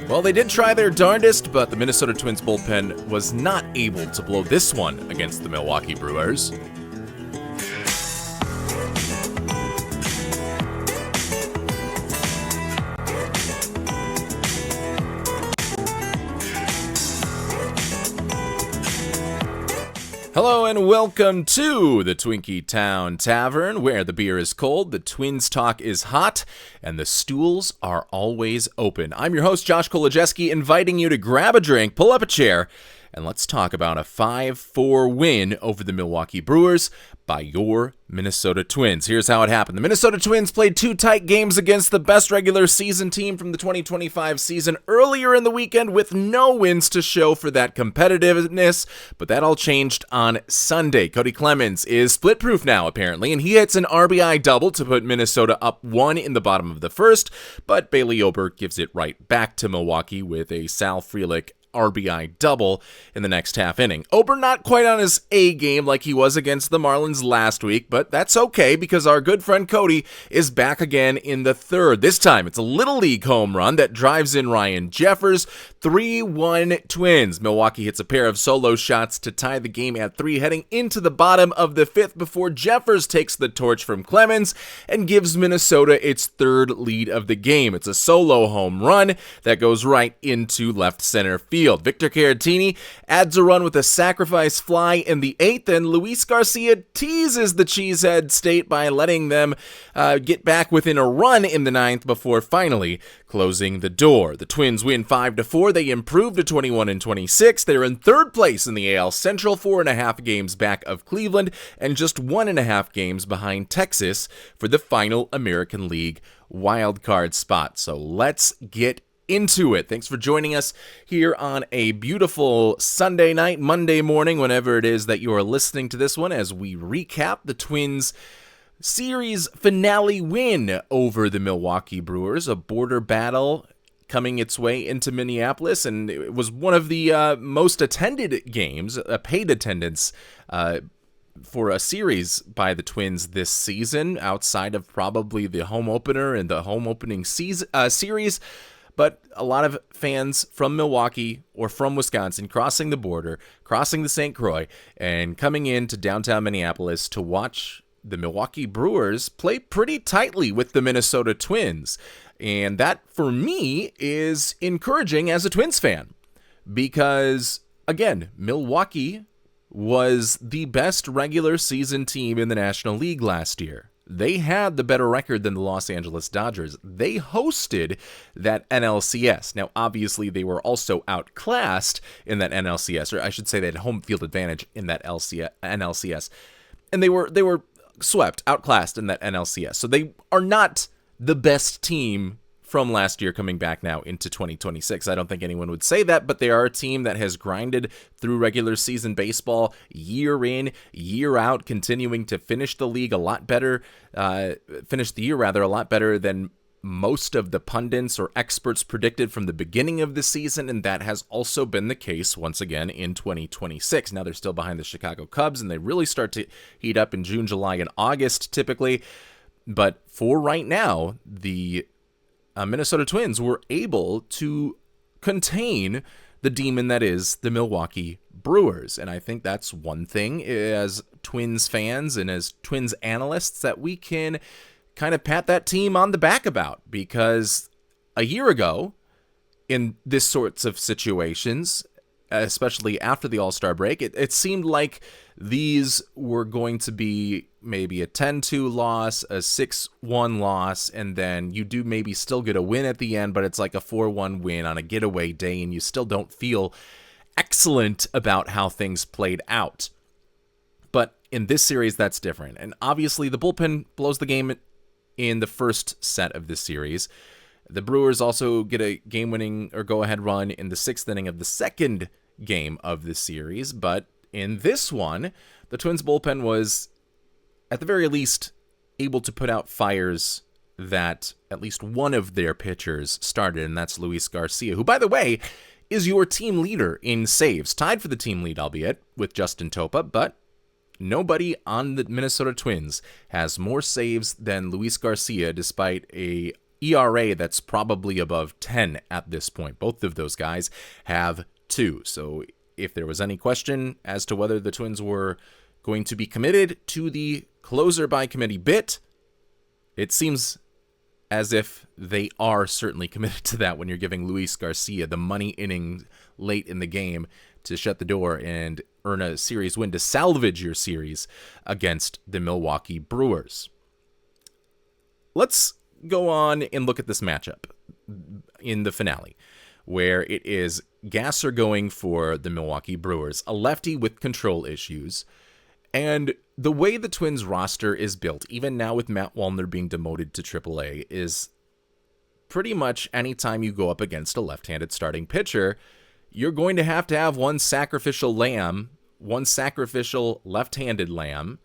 Well, they did try their darndest, but the Minnesota Twins bullpen was not able to blow this one against the Milwaukee Brewers. Hello and welcome to the Twinkie Town Tavern, where the beer is cold, the Twins talk is hot, and the stools are always open. I'm your host, Josh Kolojeski, inviting you to grab a drink, pull up a chair, and let's talk about a 5-4 win over the Milwaukee Brewers by your Minnesota Twins. Here's how it happened. The Minnesota Twins played 2 tight games against the best regular season team from the 2025 season earlier in the weekend with no wins to show for that competitiveness, but that all changed on Sunday. Cody Clemens is split-proof now, apparently, and he hits an RBI double to put Minnesota up 1 in the bottom of the first, but Bailey Ober gives it right back to Milwaukee with a Sal Frelick RBI double in the next half inning. Ober not quite on his A game like he was against the Marlins last week, but that's okay because our good friend Cody is back again in the third. This time it's a Little League home run that drives in Ryan Jeffers. 3-1 Twins. Milwaukee hits a pair of solo shots to tie the game at 3 heading into the bottom of the 5th before Jeffers takes the torch from Clemens and gives Minnesota its 3rd lead of the game. It's a solo home run that goes right into left center field. Victor Caratini adds a run with a sacrifice fly in the 8th, and Luis Garcia teases the Cheesehead State by letting them get back within a run in the 9th before finally closing the door. The Twins win 5-4. They improve to 21-26. They're in 3rd place in the AL Central, 4.5 games back of Cleveland, and just 1.5 games behind Texas for the final American League wildcard spot. So let's get into it. Thanks for joining us here on a beautiful Sunday night, Monday morning, whenever it is that you are listening to this one, as we recap the Twins' series finale win over the Milwaukee Brewers, a border battle coming its way into Minneapolis, and it was one of the most attended games, a paid attendance for a series by the Twins this season, outside of probably the home opener and the home opening series. But a lot of fans from Milwaukee or from Wisconsin crossing the border, crossing the St. Croix, and coming into downtown Minneapolis to watch the Milwaukee Brewers play pretty tightly with the Minnesota Twins. And that, for me, is encouraging as a Twins fan. Because, again, Milwaukee was the best regular season team in the National League last year. They had the better record than the Los Angeles Dodgers. They hosted that NLCS. Now, obviously, they were also outclassed in that NLCS, or I should say they had home field advantage in that NLCS. And they were swept, outclassed in that NLCS. So they are not the best team from last year coming back now into 2026. I don't think anyone would say that, but they are a team that has grinded through regular season baseball year in, year out, continuing to finish the league a lot better, finish the year rather, a lot better than most of the pundits or experts predicted from the beginning of the season, and that has also been the case once again in 2026. Now they're still behind the Chicago Cubs, and they really start to heat up in June, July, and August typically, but for right now, the Minnesota Twins were able to contain the demon that is the Milwaukee Brewers. And I think that's one thing as Twins fans and as Twins analysts that we can kind of pat that team on the back about. Because a year ago, in this sorts of situations, especially after the All-Star break, it seemed like these were going to be maybe a 10-2 loss, a 6-1 loss, and then you do maybe still get a win at the end, but it's like a 4-1 win on a getaway day, and you still don't feel excellent about how things played out. But in this series, that's different. And obviously, the bullpen blows the game in the first set of this series. The Brewers also get a game-winning or go-ahead run in the 6th inning of the second game of the series, but in this one, the Twins bullpen was, at the very least, able to put out fires that at least one of their pitchers started, and that's Luis Garcia, who, by the way, is your team leader in saves, tied for the team lead, albeit, with Justin Topa, but nobody on the Minnesota Twins has more saves than Luis Garcia, despite a ERA that's probably above 10 at this point. Both of those guys have 2. So if there was any question as to whether the Twins were going to be committed to the closer by committee bit, it seems as if they are certainly committed to that when you're giving Luis Garcia the money inning late in the game to shut the door and earn a series win to salvage your series against the Milwaukee Brewers. Let's go on and look at this matchup in the finale, where it is Gasser going for the Milwaukee Brewers, a lefty with control issues. And the way the Twins roster is built, even now with Matt Wallner being demoted to AAA, is pretty much anytime you go up against a left-handed starting pitcher, you're going to have one sacrificial lamb, one sacrificial left-handed lamb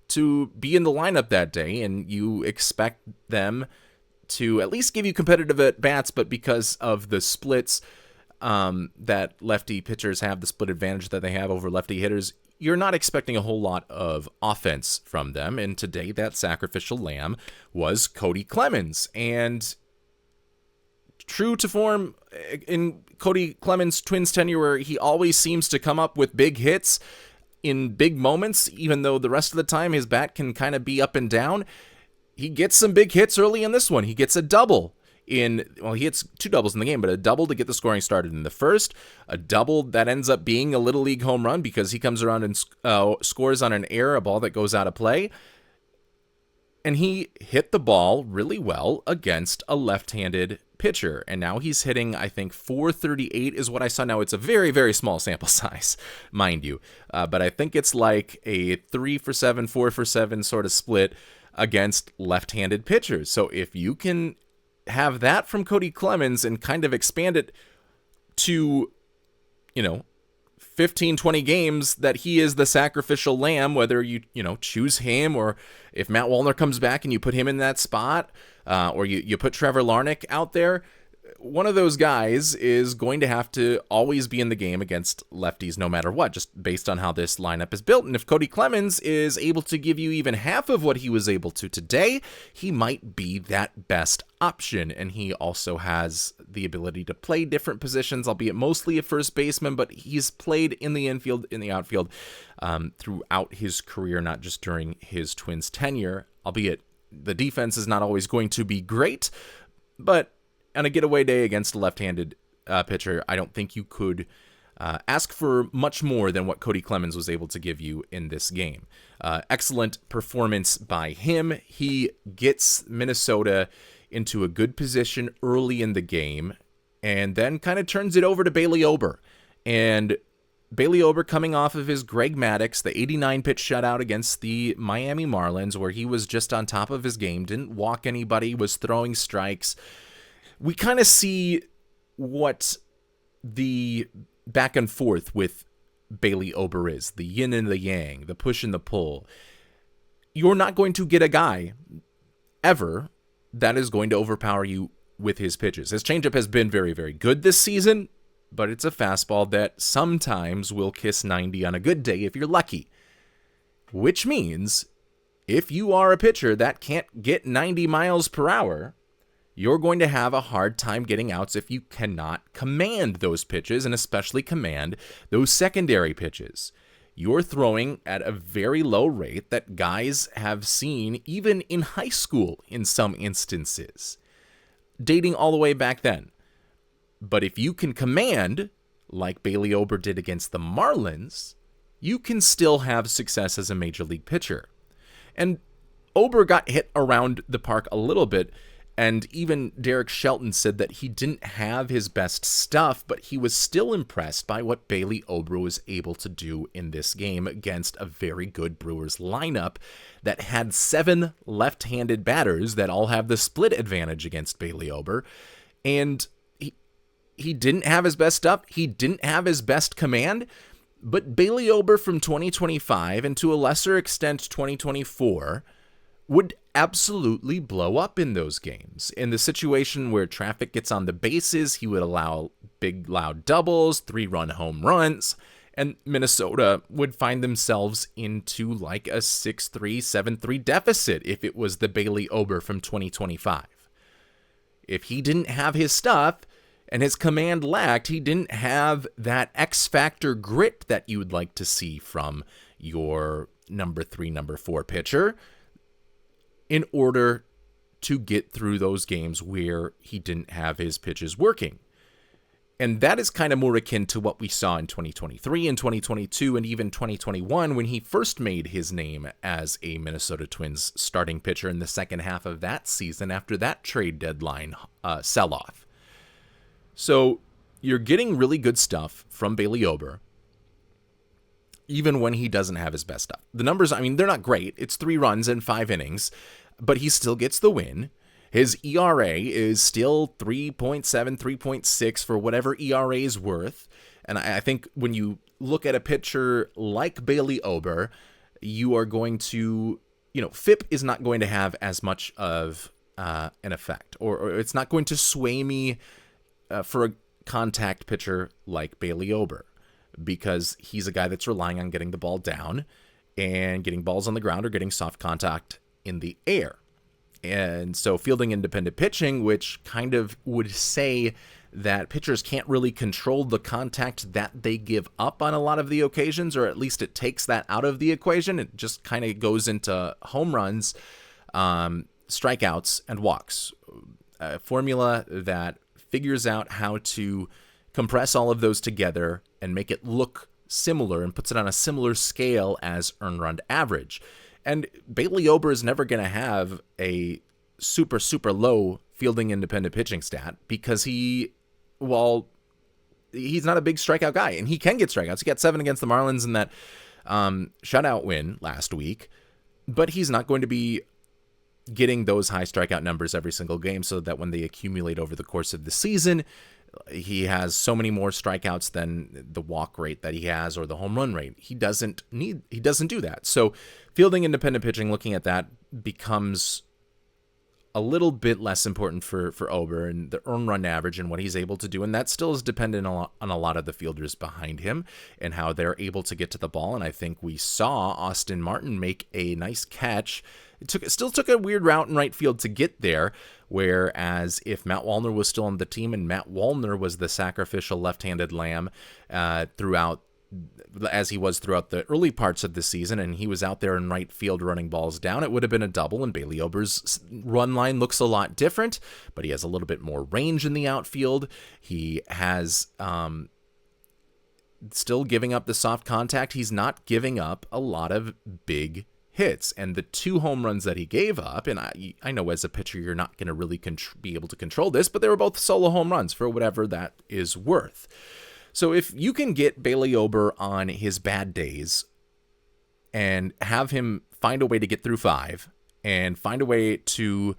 to be in the lineup that day, and you expect them to at least give you competitive at-bats, but because of the splits that lefty pitchers have, the split advantage that they have over lefty hitters, you're not expecting a whole lot of offense from them. And today, that sacrificial lamb was Cody Clemens. And true to form in Cody Clemens' Twins tenure, where he always seems to come up with big hits in big moments, even though the rest of the time his bat can kind of be up and down, he gets some big hits early in this one. He gets a double. He hits 2 doubles in the game, but a double to get the scoring started in the first, a double that ends up being a Little League home run because he comes around and scores on an error, a ball that goes out of play. And he hit the ball really well against a left-handed pitcher. And now he's hitting, I think, .438 is what I saw. Now, it's a very, very small sample size, mind you. But I think it's like a 3 for 7, 4 for 7 sort of split against left-handed pitchers. So if you can have that from Cody Clemens and kind of expand it to, 15, 20 games that he is the sacrificial lamb, whether you choose him or if Matt Wallner comes back and you put him in that spot, or you put Trevor Larnach out there, one of those guys is going to have to always be in the game against lefties no matter what, just based on how this lineup is built. And if Cody Clemens is able to give you even half of what he was able to today, he might be that best option. And he also has the ability to play different positions, albeit mostly a first baseman, but he's played in the infield, in the outfield throughout his career, not just during his Twins tenure, albeit the defense is not always going to be great, but on a getaway day against a left-handed pitcher, I don't think you could ask for much more than what Cody Clemens was able to give you in this game. Excellent performance by him. He gets Minnesota into a good position early in the game and then kind of turns it over to Bailey Ober. And Bailey Ober, coming off of his Greg Maddux, the 89-pitch shutout against the Miami Marlins, where he was just on top of his game, didn't walk anybody, was throwing strikes. We kind of see what the back and forth with Bailey Ober is, the yin and the yang, the push and the pull. You're not going to get a guy ever that is going to overpower you with his pitches. His changeup has been very, very good this season, but it's a fastball that sometimes will kiss 90 on a good day if you're lucky. Which means if you are a pitcher that can't get 90 miles per hour, you're going to have a hard time getting outs if you cannot command those pitches, and especially command those secondary pitches. You're throwing at a very low rate that guys have seen even in high school in some instances, dating all the way back then. But if you can command, like Bailey Ober did against the Marlins, you can still have success as a major league pitcher. And Ober got hit around the park a little bit, and even Derek Shelton said that he didn't have his best stuff, but he was still impressed by what Bailey Ober was able to do in this game against a very good Brewers lineup that had 7 left-handed batters that all have the split advantage against Bailey Ober. And he didn't have his best stuff. He didn't have his best command, but Bailey Ober from 2025 and to a lesser extent 2024 would absolutely blow up in those games. In the situation where traffic gets on the bases, he would allow big, loud doubles, 3-run home runs, and Minnesota would find themselves into like a 6-3, 7-3 deficit if it was the Bailey Ober from 2025. If he didn't have his stuff and his command lacked, he didn't have that X factor grit that you would like to see from your number 3, number 4 pitcher in order to get through those games where he didn't have his pitches working. And that is kind of more akin to what we saw in 2023 and 2022 and even 2021 when he first made his name as a Minnesota Twins starting pitcher in the second half of that season after that trade deadline sell-off. So you're getting really good stuff from Bailey Ober, even when he doesn't have his best stuff. The numbers, I mean, they're not great. It's 3 runs in 5 innings, but he still gets the win. His ERA is still 3.7, 3.6 for whatever ERA is worth. And I think when you look at a pitcher like Bailey Ober, you are going to, FIP is not going to have as much of an effect, or it's not going to sway me for a contact pitcher like Bailey Ober, because he's a guy that's relying on getting the ball down and getting balls on the ground or getting soft contact in the air. And so fielding independent pitching, which kind of would say that pitchers can't really control the contact that they give up on a lot of the occasions, or at least it takes that out of the equation. It just kind of goes into home runs, strikeouts, and walks. A formula that figures out how to compress all of those together and make it look similar and puts it on a similar scale as earned run average. And Bailey Ober is never going to have a super, super low fielding independent pitching stat because he's not a big strikeout guy, and he can get strikeouts. He got 7 against the Marlins in that shutout win last week, but he's not going to be getting those high strikeout numbers every single game, so that when they accumulate over the course of the season, he has so many more strikeouts than the walk rate that he has or the home run rate. He doesn't do that. So fielding independent pitching, looking at that, becomes a little bit less important for Ober and the earned run average and what he's able to do. And that still is dependent on a lot of the fielders behind him and how they're able to get to the ball. And I think we saw Austin Martin make a nice catch. It still took a weird route in right field to get there, whereas if Matt Wallner was still on the team and Matt Wallner was the sacrificial left-handed lamb throughout the early parts of the season, and he was out there in right field running balls down, it would have been a double. And Bailey Ober's run line looks a lot different, but he has a little bit more range in the outfield. He has still giving up the soft contact. He's not giving up a lot of big hits, and the 2 home runs that he gave up, and I know as a pitcher you're not going to really be able to control this, but they were both solo home runs for whatever that is worth. So if you can get Bailey Ober on his bad days and have him find a way to get through 5 and find a way to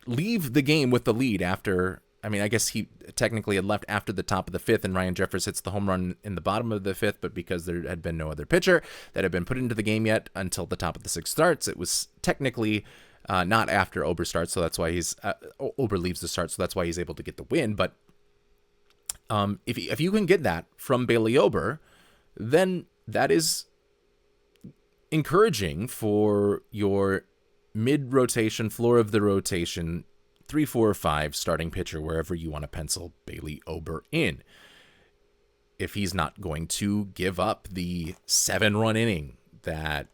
leave the game with the lead after, I guess he technically had left after the top of the 5th, and Ryan Jeffers hits the home run in the bottom of the 5th, but because there had been no other pitcher that had been put into the game yet until the top of the 6th starts, it was technically not after Ober starts, so that's why Ober leaves the start, so that's why he's able to get the win. But if you can get that from Bailey Ober, then that is encouraging for your mid-rotation, floor of the rotation, 3, 4, or 5 starting pitcher, wherever you want to pencil Bailey Ober in. If he's not going to give up the 7-run inning that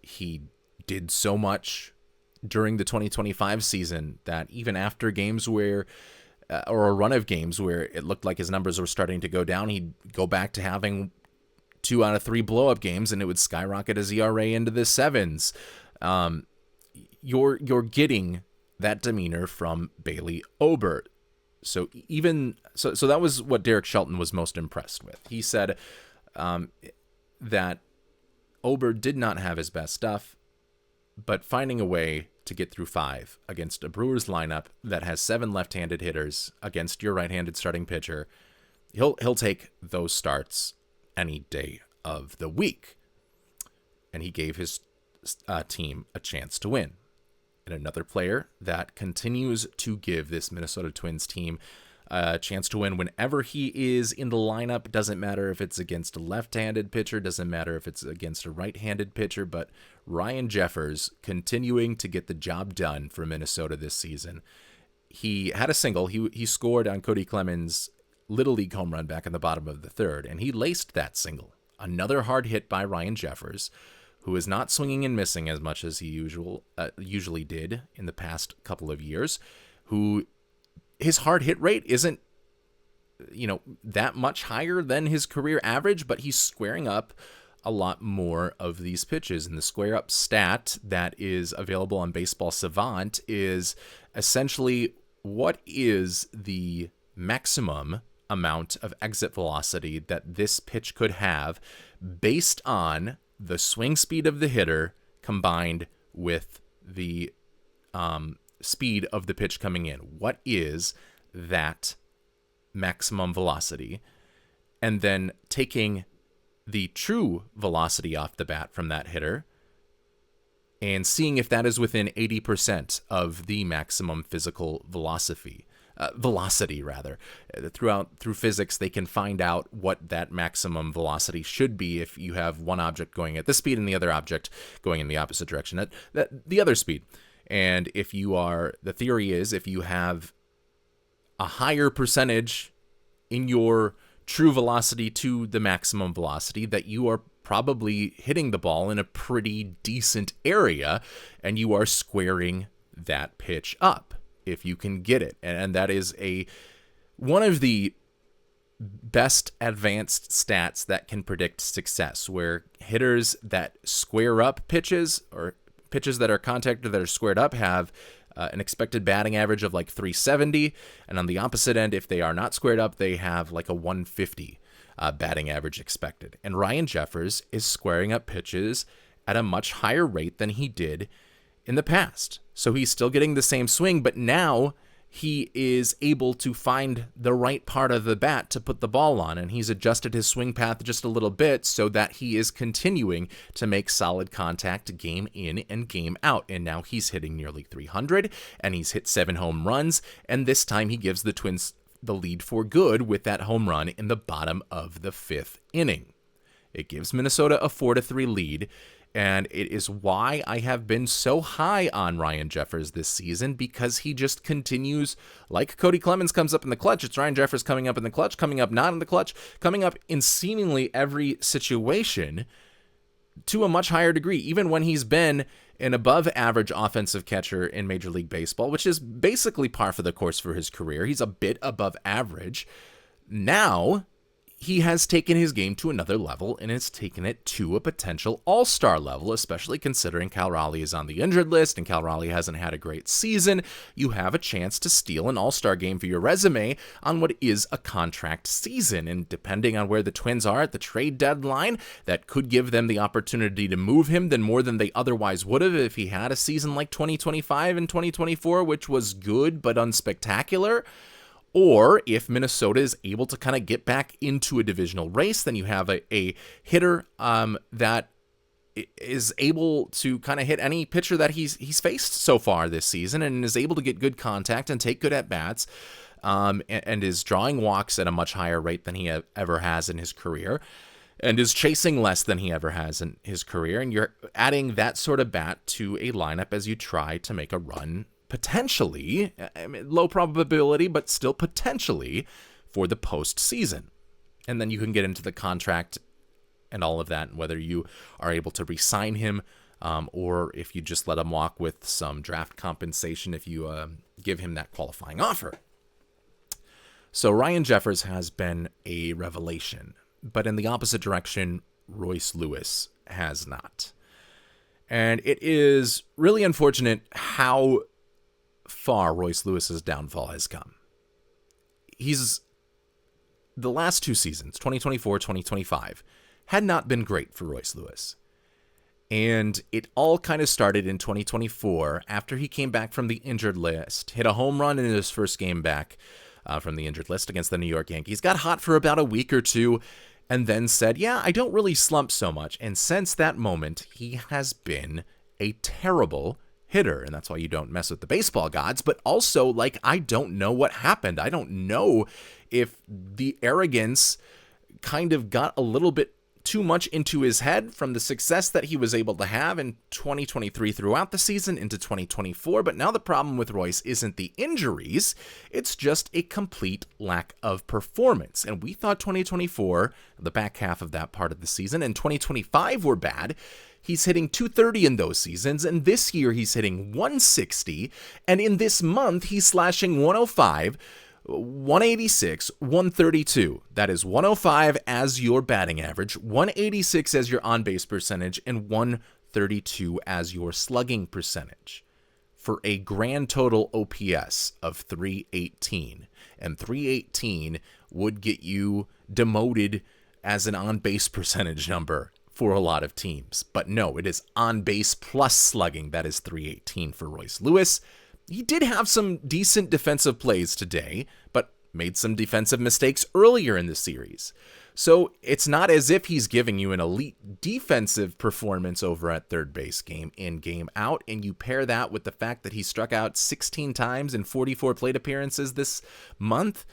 he did so much during the 2025 season, that even after games where, or a run of games where it looked like his numbers were starting to go down, he'd go back to having 2 out of 3 blow-up games, and it would skyrocket his ERA into the 7s. You're getting that demeanor from Bailey Ober. So that was what Derek Shelton was most impressed with. He said that Ober did not have his best stuff, but finding a way to get through 5 against a Brewers lineup that has 7 left-handed hitters against your right-handed starting pitcher, he'll take those starts any day of the week. And he gave his team a chance to win. And another player that continues to give this Minnesota Twins team a chance to win whenever he is in the lineup. Doesn't matter if it's against a left-handed pitcher, doesn't matter if it's against a right-handed pitcher, but Ryan Jeffers continuing to get the job done for Minnesota this season. he had a single. He scored on Cody Clemens' Little League home run back in the bottom of the third, and he laced that single. Another hard hit by Ryan Jeffers, who is not swinging and missing as much as he usually did in the past couple of years, who his hard hit rate isn't, that much higher than his career average, but he's squaring up a lot more of these pitches. And the square up stat that is available on Baseball Savant is essentially what is the maximum amount of exit velocity that this pitch could have based on the swing speed of the hitter combined with the speed of the pitch coming in. What is that maximum velocity? And then taking the true velocity off the bat from that hitter and seeing if that is within 80% of the maximum physical velocity. Through physics, they can find out what that maximum velocity should be if you have one object going at this speed and the other object going in the opposite direction at the other speed. And the theory is if you have a higher percentage in your true velocity to the maximum velocity, that you are probably hitting the ball in a pretty decent area and you are squaring that pitch up if you can get it. And that is one of the best advanced stats that can predict success, where hitters that square up pitches or pitches that are contacted that are squared up have an expected batting average of like 370. And on the opposite end, if they are not squared up, they have like a 150 batting average expected. And Ryan Jeffers is squaring up pitches at a much higher rate than he did in the past. So he's still getting the same swing, but now he is able to find the right part of the bat to put the ball on, and he's adjusted his swing path just a little bit so that he is continuing to make solid contact game in and game out. And now he's hitting nearly 300, and he's hit 7 home runs, and this time he gives the Twins the lead for good with that home run in the bottom of the 5th inning. It gives Minnesota a 4-3 lead, and it is why I have been so high on Ryan Jeffers this season, because he just continues, like Cody Clemens comes up in the clutch, it's Ryan Jeffers coming up in the clutch, coming up not in the clutch, coming up in seemingly every situation to a much higher degree, even when he's been an above average offensive catcher in Major League Baseball, which is basically par for the course for his career. He's a bit above average. Now he has taken his game to another level and has taken it to a potential all-star level, especially considering Cal Raleigh is on the injured list and Cal Raleigh hasn't had a great season. You have a chance to steal an all-star game for your resume on what is a contract season. And depending on where the Twins are at the trade deadline, that could give them the opportunity to move him more than they otherwise would have if he had a season like 2025 and 2024, which was good but unspectacular. Or if Minnesota is able to kind of get back into a divisional race, then you have a hitter that is able to kind of hit any pitcher that he's faced so far this season and is able to get good contact and take good at-bats and is drawing walks at a much higher rate than he ever has in his career and is chasing less than he ever has in his career. And you're adding that sort of bat to a lineup as you try to make a run, potentially, low probability, but still potentially, for the postseason. And then you can get into the contract and all of that, and whether you are able to re-sign him or if you just let him walk with some draft compensation if you give him that qualifying offer. So Ryan Jeffers has been a revelation, but in the opposite direction, Royce Lewis has not. And it is really unfortunate how far Royce Lewis's downfall has come. He's the last 2 seasons, 2024, 2025, had not been great for Royce Lewis. And it all kind of started in 2024 after he came back from the injured list, hit a home run in his first game back from the injured list against the New York Yankees, got hot for about a week or two, and then said, yeah, I don't really slump so much. And since that moment, he has been a terrible hitter, and that's why you don't mess with the baseball gods. But also, like, I don't know what happened. I don't know if the arrogance kind of got a little bit too much into his head from the success that he was able to have in 2023 throughout the season into 2024. But now the problem with Royce isn't the injuries, it's just a complete lack of performance. And we thought 2024, the back half of that part of the season, and 2025 were bad. He's hitting 230 in those seasons, and this year he's hitting 160, and in this month he's slashing 105, 186, 132. That is 105 as your batting average, 186 as your on-base percentage, and 132 as your slugging percentage, for a grand total OPS of 318. And 318 would get you demoted as an on-base percentage number for a lot of teams. But no, it is on-base plus slugging. That is 318 for Royce Lewis. He did have some decent defensive plays today, but made some defensive mistakes earlier in the series. So it's not as if he's giving you an elite defensive performance over at third base game in, game out, and you pair that with the fact that he struck out 16 times in 44 plate appearances this month,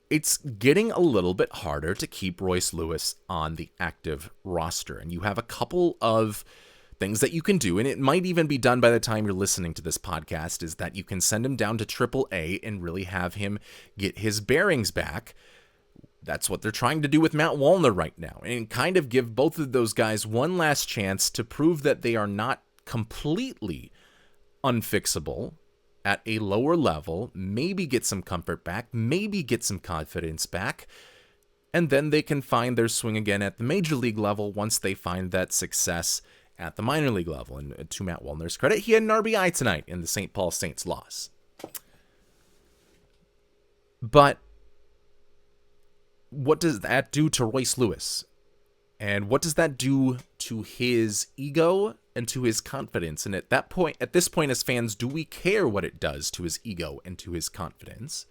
it's getting a little bit harder to keep Royce Lewis on the active roster. And you have a couple of things that you can do, and it might even be done by the time you're listening to this podcast, is that you can send him down to AAA and really have him get his bearings back. That's what they're trying to do with Matt Wallner right now, and kind of give both of those guys one last chance to prove that they are not completely unfixable at a lower level, maybe get some comfort back, maybe get some confidence back, and then they can find their swing again at the major league level once they find that success at the minor league level. And to Matt Wallner's credit, he had an RBI tonight in the St. Paul Saints loss. But what does that do to Royce Lewis? And what does that do to his ego and to his confidence? And at this point as fans, do we care what it does to his ego and to his confidence?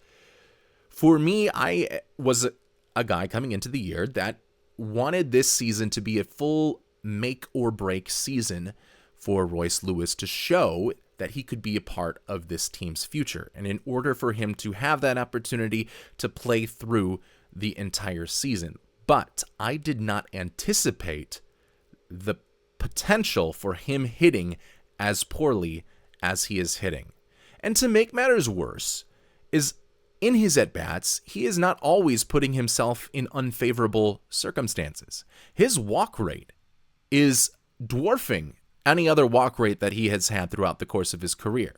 For me, I was a guy coming into the year that wanted this season to be a full make or break season for Royce Lewis to show that he could be a part of this team's future. And in order for him to have that opportunity to play through the entire season. But I did not anticipate the potential for him hitting as poorly as he is hitting. And to make matters worse, is in his at-bats, he is not always putting himself in unfavorable circumstances. His walk rate is dwarfing any other walk rate that he has had throughout the course of his career.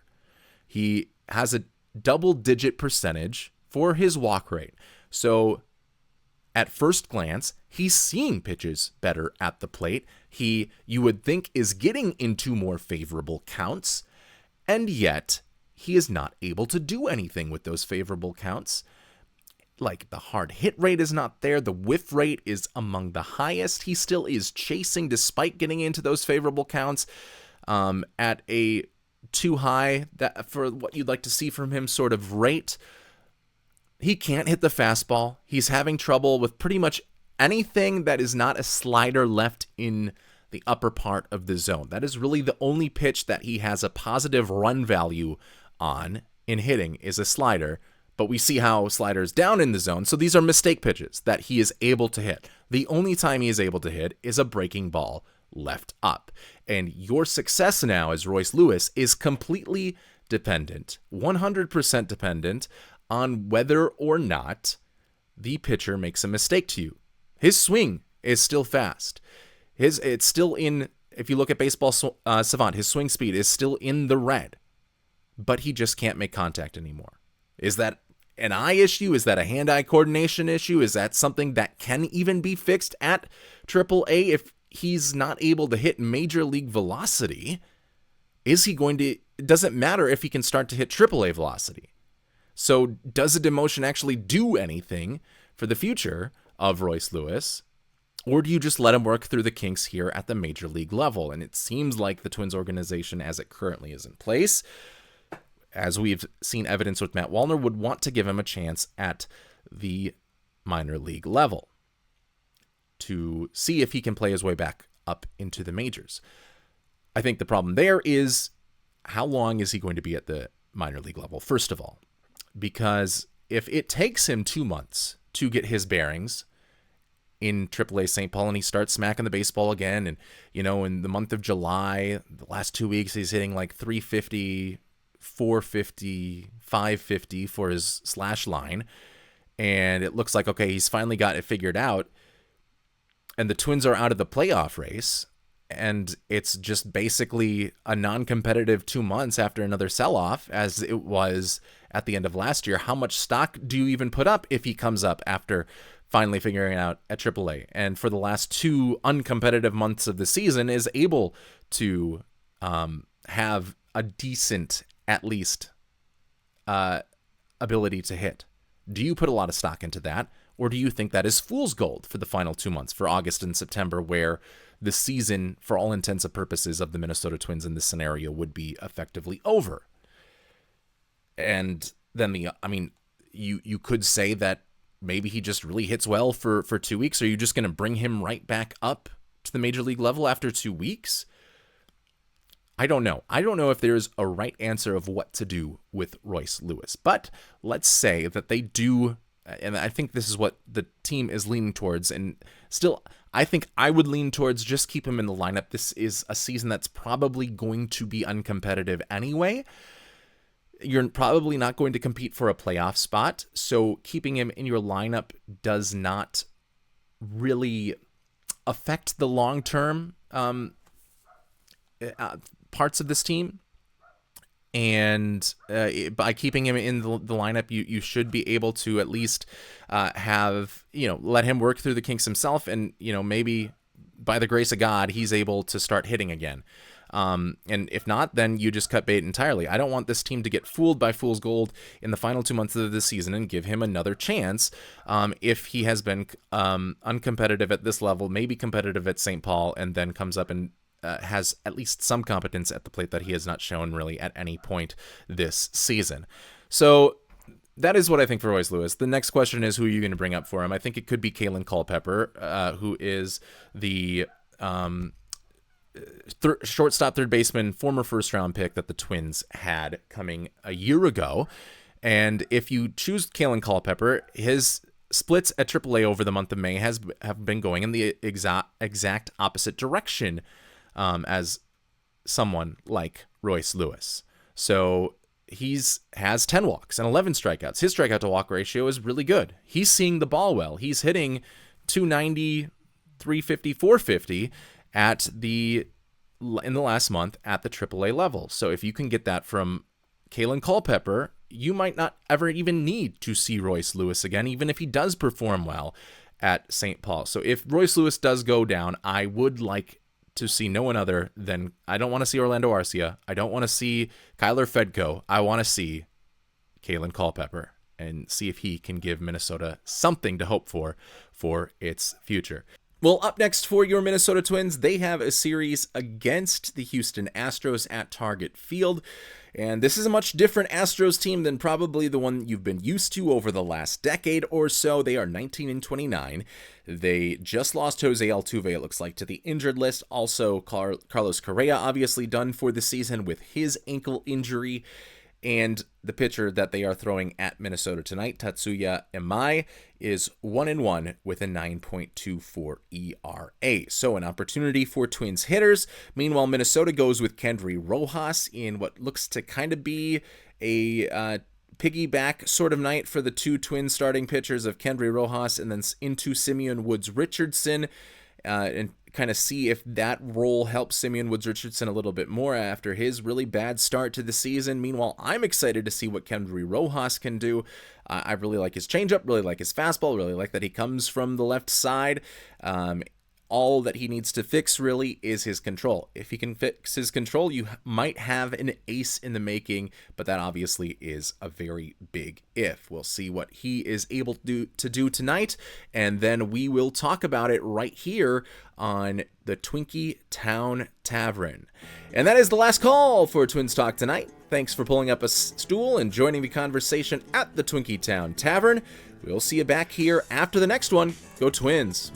He has a double-digit percentage for his walk rate. So at first glance, he's seeing pitches better at the plate. He, you would think, is getting into more favorable counts, and yet he is not able to do anything with those favorable counts. Like, the hard hit rate is not there. The whiff rate is among the highest. He still is chasing despite getting into those favorable counts at a too high that for what you'd like to see from him sort of rate. He can't hit the fastball. He's having trouble with pretty much anything that is not a slider left in the upper part of the zone. That is really the only pitch that he has a positive run value on in hitting is a slider. But we see how sliders down in the zone. So these are mistake pitches that he is able to hit. The only time he is able to hit is a breaking ball left up. And your success now as Royce Lewis is completely dependent, 100% dependent on whether or not the pitcher makes a mistake to you. His swing is still fast. It's still in, if you look at Baseball Savant, his swing speed is still in the red, but he just can't make contact anymore. Is that an eye issue? Is that a hand-eye coordination issue? Is that something that can even be fixed at AAA if he's not able to hit major league velocity? Is he going to, it doesn't matter if he can start to hit AAA velocity. So does a demotion actually do anything for the future of Royce Lewis? Or do you just let him work through the kinks here at the major league level? And it seems like the Twins organization, as it currently is in place, as we've seen evidence with Matt Wallner, would want to give him a chance at the minor league level to see if he can play his way back up into the majors. I think the problem there is, how long is he going to be at the minor league level, first of all? Because if it takes him 2 months to get his bearings in AAA St. Paul, and he starts smacking the baseball again. And, in the month of July, the last 2 weeks, he's hitting like 350, 450, 550 for his slash line. And it looks like, okay, he's finally got it figured out. And the Twins are out of the playoff race. And it's just basically a non-competitive 2 months after another sell-off, as it was at the end of last year. How much stock do you even put up if he comes up after finally figuring it out at AAA? And for the last 2 uncompetitive months of the season is able to have a decent, at least, ability to hit. Do you put a lot of stock into that? Or do you think that is fool's gold for the final 2 months, for August and September, where the season, for all intents and purposes, of the Minnesota Twins in this scenario would be effectively over? And then you could say that maybe he just really hits well for 2 weeks. Are you just going to bring him right back up to the major league level after 2 weeks? I don't know. I don't know if there's a right answer of what to do with Royce Lewis. But let's say that they do, and I think this is what the team is leaning towards, and still, I think I would lean towards just keep him in the lineup. This is a season that's probably going to be uncompetitive anyway. You're probably not going to compete for a playoff spot, so keeping him in your lineup does not really affect the long-term parts of this team. And by keeping him in the lineup, you should be able to at least let him work through the kinks himself. And, maybe by the grace of God, he's able to start hitting again. And if not, then you just cut bait entirely. I don't want this team to get fooled by fool's gold in the final 2 months of the season and give him another chance if he has been uncompetitive at this level, maybe competitive at St. Paul, and then comes up and has at least some competence at the plate that he has not shown really at any point this season. So that is what I think for Royce Lewis. The next question is, who are you going to bring up for him? I think it could be Kalen Culpepper, who is the shortstop, third baseman, former first-round pick that the Twins had coming a year ago. And if you choose Kalen Culpepper, his splits at AAA over the month of May have been going in the exact opposite direction as someone like Royce Lewis. So has 10 walks and 11 strikeouts. His strikeout to walk ratio is really good. He's seeing the ball well. He's hitting 290, 350, 450 in the last month at the AAA level. So if you can get that from Kalen Culpepper, you might not ever even need to see Royce Lewis again, even if he does perform well at St. Paul. So if Royce Lewis does go down, I would like to see no one other than, I don't want to see Orlando Arcia. I don't want to see Kyler Fedko. I want to see Kalen Culpepper and see if he can give Minnesota something to hope for its future. Well, up next for your Minnesota Twins, they have a series against the Houston Astros at Target Field. And this is a much different Astros team than probably the one you've been used to over the last decade or so. They are 19-29. They just lost Jose Altuve, it looks like, to the injured list. Also, Carlos Correa obviously done for the season with his ankle injury. And the pitcher that they are throwing at Minnesota tonight, Tatsuya Imai, is 1-1 with a 9.24 ERA. So an opportunity for Twins hitters. Meanwhile, Minnesota goes with Kendry Rojas in what looks to kind of be a piggyback sort of night for the two Twins starting pitchers of Kendry Rojas and then into Simeon Woods Richardson. And kind of see if that role helps Simeon Woods Richardson a little bit more after his really bad start to the season. Meanwhile, I'm excited to see what Kendry Rojas can do. I really like his changeup, really like his fastball, really like that he comes from the left side. All that he needs to fix really is his control. If he can fix his control, you might have an ace in the making, but that obviously is a very big if. We'll see what he is able to do tonight, and then we will talk about it right here on the Twinkie Town Tavern. And that is the last call for Twins Talk tonight. Thanks for pulling up a stool and joining the conversation at the Twinkie Town Tavern. We'll see you back here after the next one. Go Twins!